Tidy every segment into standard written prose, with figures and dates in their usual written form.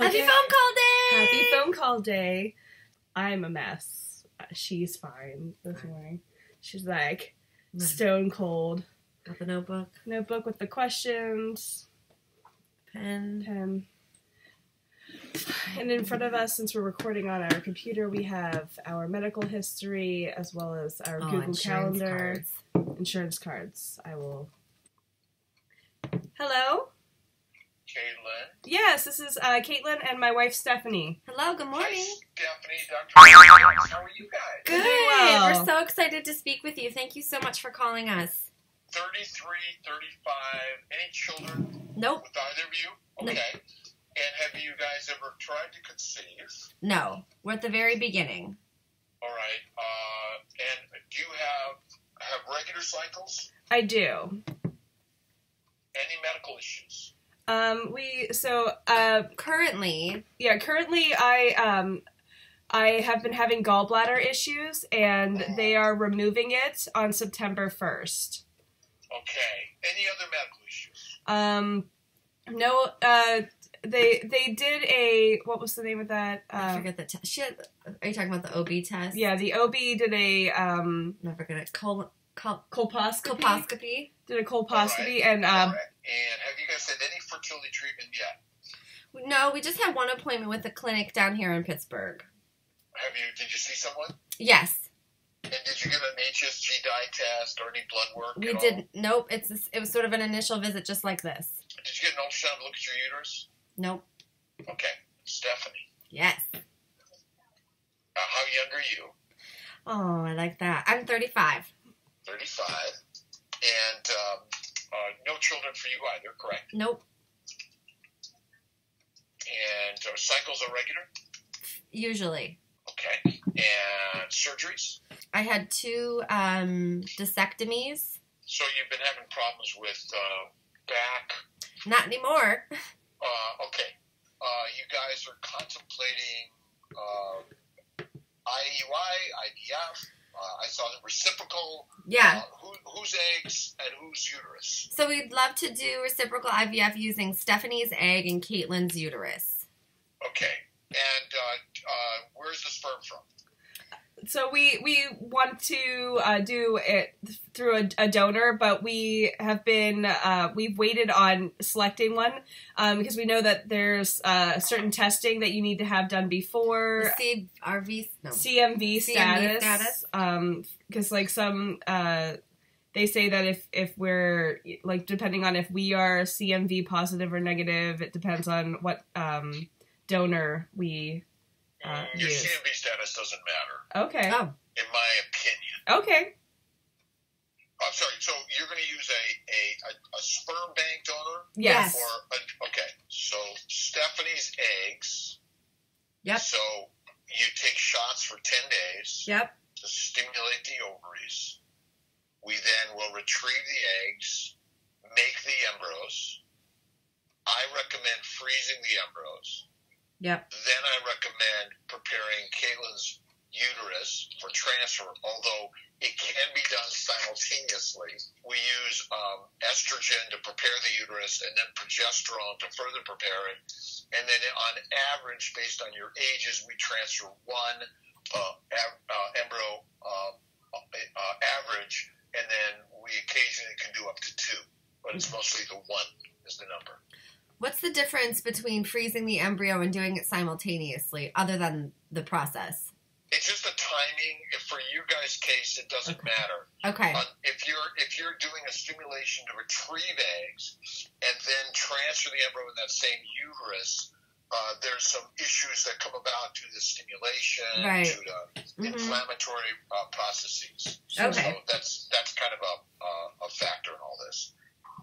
Happy phone call day! Happy phone call day. I'm a mess. She's fine this morning. She's like stone cold. Got the notebook. Notebook with the questions. Pen. And in front of us, since we're recording on our computer, we have our medical history as well as our Google Calendar. Insurance cards. I will... Hello? Caitlin. Yes, this is Caitlin and my wife, Stephanie. Hello, good morning. Hi, Stephanie, Dr. How are you guys? Good. Well. We're so excited to speak with you. Thank you so much for calling us. 33, 35, any children? Nope. With either of you? Okay. No. And have you guys ever tried to conceive? No. We're at the very beginning. All right. And do you have regular cycles? I do. Any medical issues? Currently, I have been having gallbladder issues, and they are removing it on September 1st. Okay. Any other medical issues? No, they did a, what was the name of that? I forget the test. Are you talking about the OB test? Yeah, the OB did a, I forget it. Colposcopy. Did a colposcopy, Right. and, And have you guys had any fertility treatment yet? No, we just had one appointment with a clinic down here in Pittsburgh. Did you see someone? Yes. And did you get an HSG dye test or any blood work? We at all? didn't. Nope. It was sort of an initial visit just like this. Did you get an ultrasound to look at your uterus? Nope. Okay. Stephanie. Yes. How young are you? Oh, I like that. I'm 35. 35. And no children for you either, correct? Nope. And cycles are regular? Usually. Okay. And surgeries? I had 2 disectomies. So you've been having problems with back? Not anymore. Okay. You guys are contemplating IUI, IVF. I saw the reciprocal. Yeah. Whose eggs and whose uterus? So we'd love to do reciprocal IVF using Stephanie's egg and Caitlin's uterus. Okay. And where's the sperm from? so we want to do it through a donor, but we have been we've waited on selecting one because we know that there's certain testing that you need to have done before CMV status. Because like some they say that if we're like depending on if we are CMV positive or negative, it depends on what donor we. Your CMV status doesn't matter. Okay. Oh. In my opinion. Okay. I'm sorry. So you're going to use a sperm bank donor? Yes. Okay. So Stephanie's eggs. Yep. So you take shots for 10 days. Yep. To stimulate the ovaries. We then will retrieve the eggs, make the embryos. I recommend freezing the embryos. Yep. Then I recommend preparing Caitlin's uterus for transfer, although it can be done simultaneously. We use estrogen to prepare the uterus and then progesterone to further prepare it. And then on average, based on your ages, we transfer one embryo average, and then we occasionally can do up to 2. But it's mostly the 1 is the number. What's the difference between freezing the embryo and doing it simultaneously, other than the process? It's just the timing. For your guys' case, it doesn't matter. Okay. If you're doing a stimulation to retrieve eggs and then transfer the embryo in that same uterus, there's some issues that come about due to the stimulation, due to inflammatory processes. Okay. So that's kind of a factor in all this.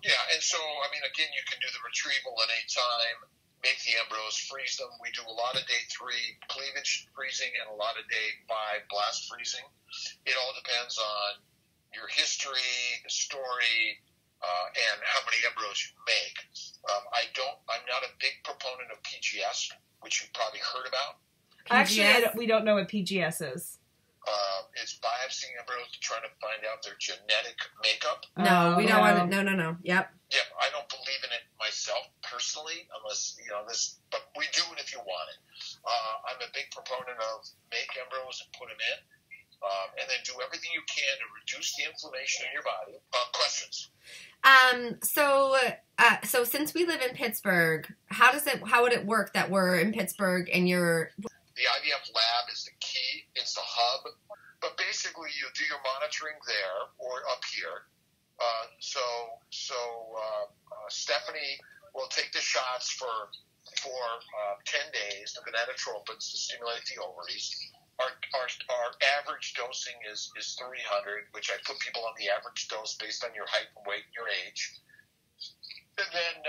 Yeah, and so, I mean, again, you can do the retrieval at any time, make the embryos, freeze them. We do a lot of day 3 cleavage freezing and a lot of day 5 blast freezing. It all depends on your history, the story, and how many embryos you make. I'm not a big proponent of PGS, which you've probably heard about. PGS? Actually, we don't know what PGS is. It's biopsying embryos to try to find out their genetic makeup. No, we don't want to. No. Yep. Yeah, I don't believe in it myself personally, unless this. But we do it if you want it. I'm a big proponent of make embryos and put them in, and then do everything you can to reduce the inflammation in your body. Questions? So since we live in Pittsburgh, how would it work that we're in Pittsburgh and you're... The IVF lab is the key. It's the hub. But basically, you do your monitoring there or up here. Stephanie will take the shots for 10 days, the gonadotropins to stimulate the ovaries. Our average dosing is 300, which I put people on the average dose based on your height and weight and your age. And then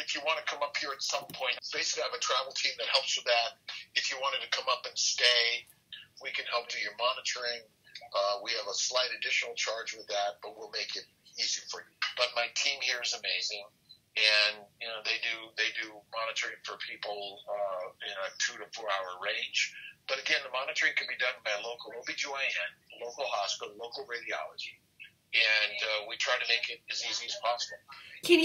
if you want to come up here at some point, basically I have a travel team that helps with that. If you wanted to come up and stay, we can help do your monitoring. We have a slight additional charge with that, but we'll make it easy for you. But my team here is amazing, and they do monitoring for people in a 2 to 4 hour range. But again, the monitoring can be done by a local OBGYN, local hospital, local radiology, and we try to make it as easy as possible. Can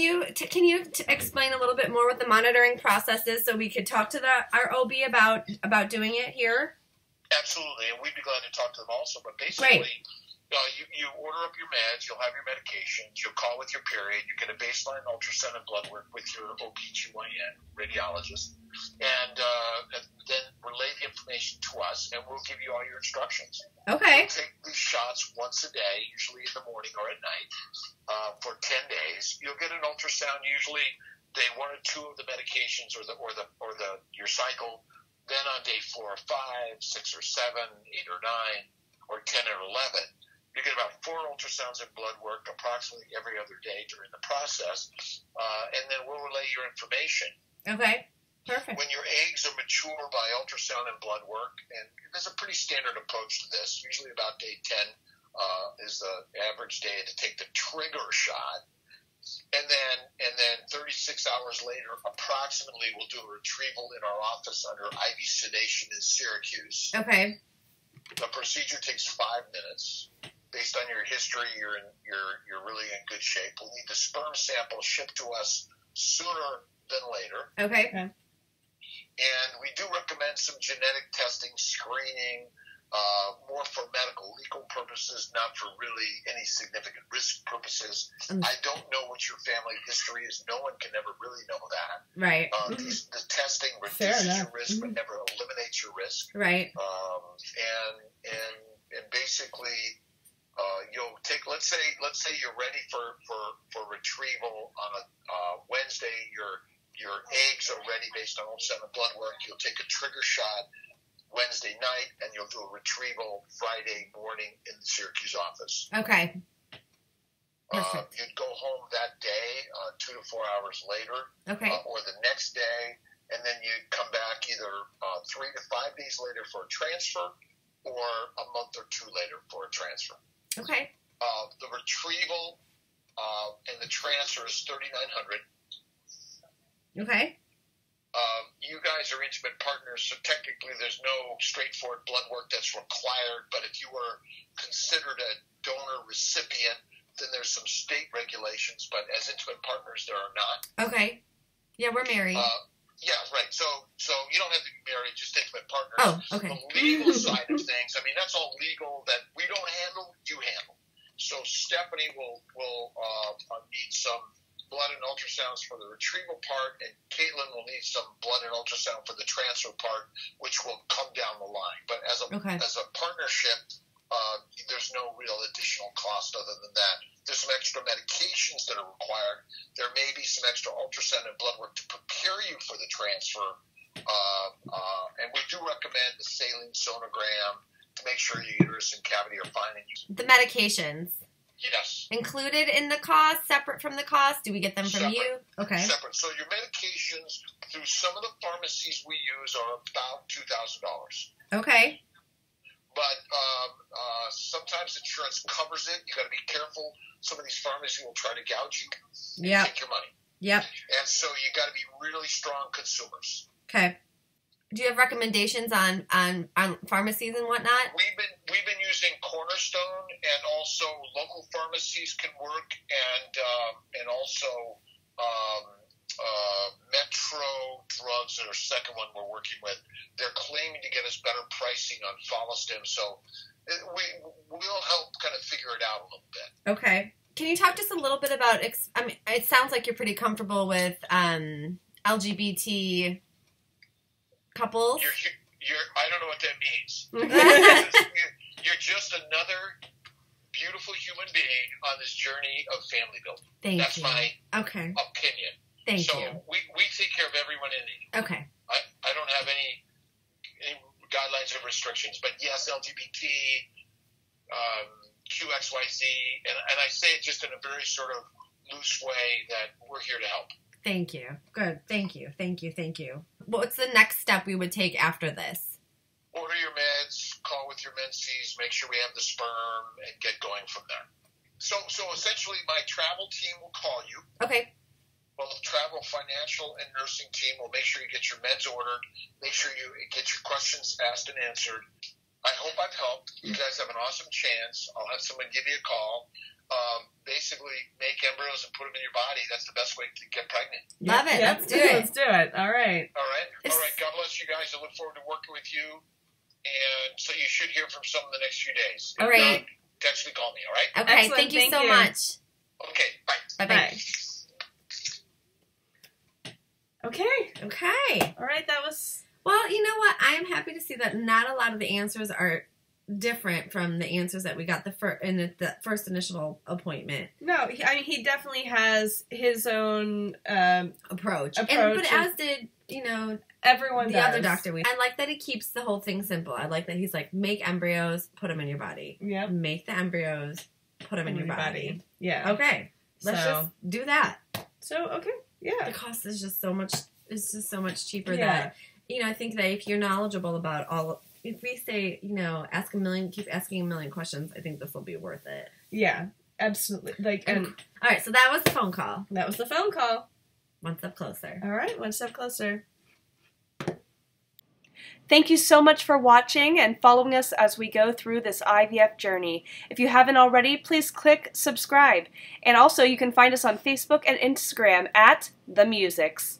you explain a little bit more what the monitoring process is, so we could talk to our OB about doing it here? Absolutely, and we'd be glad to talk to them also. But basically, Great. You order up your meds, you'll have your medications, you'll call with your period, you get a baseline ultrasound and blood work with your OBGYN radiologist, and then relay the information to us, and we'll give you all your instructions. Okay. We'll take these shots once a day, usually in the morning or at night, for 10 days. You'll get an ultrasound, usually day 1 or 2 of the medications or your cycle. Then on day 4 or 5, 6 or 7, 8 or 9, or 10 or 11, you get about 4 ultrasounds and blood work approximately every other day during the process, and then we'll relay your information. Okay, perfect. When your eggs are mature by ultrasound and blood work, and there's a pretty standard approach to this, usually about day 10 is the average day to take the trigger shot. And then 36 hours later, approximately, we'll do a retrieval in our office under IV sedation in Syracuse. Okay. The procedure takes 5 minutes. Based on your history, you're really in good shape. We'll need the sperm sample shipped to us sooner than later. Okay. And we do recommend some genetic testing, screening, more for medical, legal purposes, not for really any significant risk purposes. I don't know what your family history is. No one can ever really know that. Right. The testing reduces your risk, but never eliminates your risk. Right. And basically, you'll take. Let's say you're ready for retrieval on a Wednesday. Your eggs are ready based on ultrasound and blood work. You'll take a trigger shot Wednesday night, and you'll do a retrieval Friday morning in the Syracuse office. Okay. You'd go home that day, 2 to 4 hours later, Okay. Or the next day, and then you'd come back either 3 to 5 days later for a transfer, or a month or 2 later for a transfer. Okay. The retrieval and the transfer is $3,900. Okay. You guys are intimate partners, so technically there's no straightforward blood work that's required, but if you were considered a donor recipient, then there's some state regulations, but as intimate partners, there are not. Okay. Yeah, we're married. Yeah, right. So you don't have to be married, just intimate partners. Oh, okay. The legal side of things, I mean, that's all legal that we don't handle, you handle. So Stephanie will need some blood and ultrasounds for the retrieval part, and Caitlin will need some blood and ultrasound for the transfer part, which will come down the line. But as a partnership, there's no real additional cost other than that. There's some extra medications that are required. There may be some extra ultrasound and blood work to prepare you for the transfer. And we do recommend the saline sonogram to make sure your uterus and cavity are fine. The medications. Yes. Included in the cost, separate from the cost? Do we get them from you? Okay. Separate. So your medications through some of the pharmacies we use are about $2,000. Okay. But sometimes insurance covers it. You got to be careful. Some of these pharmacies will try to gouge you. Yeah. Take your money. Yep. And so you got to be really strong consumers. Okay. Do you have recommendations on pharmacies and whatnot? We've been using Cornerstone, and also local pharmacies can work, and also Metro Drugs, our second one we're working with, they're claiming to get us better pricing on Follistim. So we'll help kind of figure it out a little bit. Okay. Can you talk just a little bit about, I mean, it sounds like you're pretty comfortable with LGBT couples. I don't know what that means. You're just another beautiful human being on this journey of family building. That's my opinion. Thank you. We take care of everyone in need. Okay. I don't have any guidelines or restrictions, but yes, LGBT, QXYZ, and I say it just in a very sort of loose way that we're here to help. Thank you. Good. Thank you. What's the next step we would take after this? Order your meds, call with your menses, make sure we have the sperm, and get going from there. So essentially, my travel team will call you. Okay. Well, the travel, financial, and nursing team will make sure you get your meds ordered, make sure you get your questions asked and answered. I hope I've helped. You guys have an awesome chance. I'll have someone give you a call. Basically, make embryos and put them in your body. That's the best way to get pregnant. Love it. Let's do it. Let's do it. All right. All right. God bless you guys. I look forward to working with you. And so you should hear from some in the next few days. All right. Text me, call me. All right. Okay. Excellent. Thank you so much. Okay. Bye. Bye. Okay. All right. That was. Well, you know what? I'm happy to see that not a lot of the answers are different from the answers that we got in the first initial appointment. No, he definitely has his own approach. But as did, everyone the other doctor. I like that he keeps the whole thing simple. I like that he's like, make embryos, put them in your body. Yeah. Make the embryos, put them in your body. Yeah. Okay. Let's just do that. So, okay. Yeah. The cost is just so much. It's just so much cheaper that, I think that if you're knowledgeable about if we say, keep asking a million questions, I think this will be worth it. Yeah, absolutely. All right, so that was the phone call. One step closer. All right, one step closer. Thank you so much for watching and following us as we go through this IVF journey. If you haven't already, please click subscribe. And also, you can find us on Facebook and Instagram at The Muczyks.